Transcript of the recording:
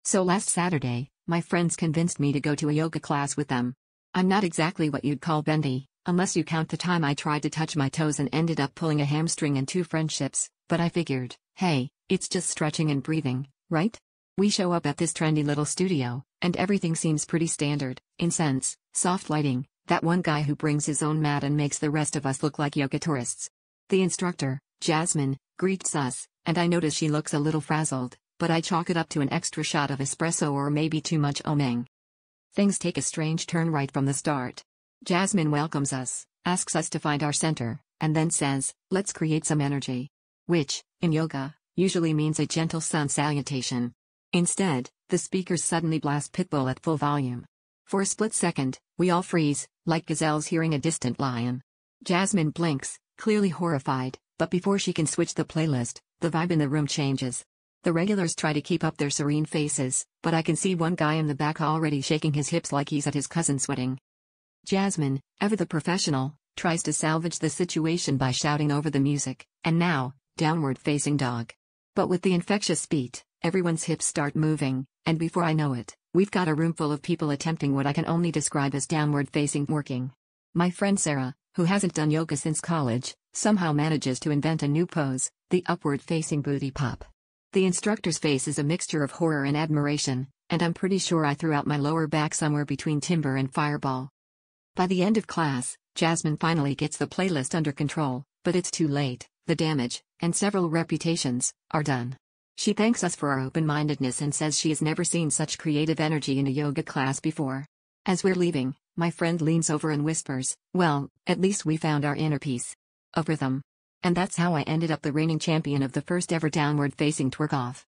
So last Saturday, my friends convinced me to go to a yoga class with them. I'm not exactly what you'd call bendy, unless you count the time I tried to touch my toes and ended up pulling a hamstring and 2 friendships, but I figured, hey, it's just stretching and breathing, right? We show up at this trendy little studio, and everything seems pretty standard: incense, soft lighting, that one guy who brings his own mat and makes the rest of us look like yoga tourists. The instructor, Jasmine, greets us, and I notice she looks a little frazzled, but I chalk it up to an extra shot of espresso or maybe too much omeng. Things take a strange turn right from the start. Jasmine welcomes us, asks us to find our center, and then says, let's create some energy. Which, in yoga, usually means a gentle sun salutation. Instead, the speakers suddenly blast Pitbull at full volume. For a split second, we all freeze, like gazelles hearing a distant lion. Jasmine blinks, clearly horrified, but before she can switch the playlist, the vibe in the room changes. The regulars try to keep up their serene faces, but I can see one guy in the back already shaking his hips like he's at his cousin's wedding. Jasmine, ever the professional, tries to salvage the situation by shouting over the music, and now, downward facing dog. But with the infectious beat, everyone's hips start moving, and before I know it, we've got a room full of people attempting what I can only describe as downward facing working. My friend Sarah, who hasn't done yoga since college, somehow manages to invent a new pose, the upward facing booty pop. The instructor's face is a mixture of horror and admiration, and I'm pretty sure I threw out my lower back somewhere between timber and fireball. By the end of class, Jasmine finally gets the playlist under control, but it's too late. The damage, and several reputations, are done. She thanks us for our open-mindedness and says she has never seen such creative energy in a yoga class before. As we're leaving, my friend leans over and whispers, well, at least we found our inner peace. Of rhythm. And that's how I ended up the reigning champion of the first ever downward-facing twerk-off.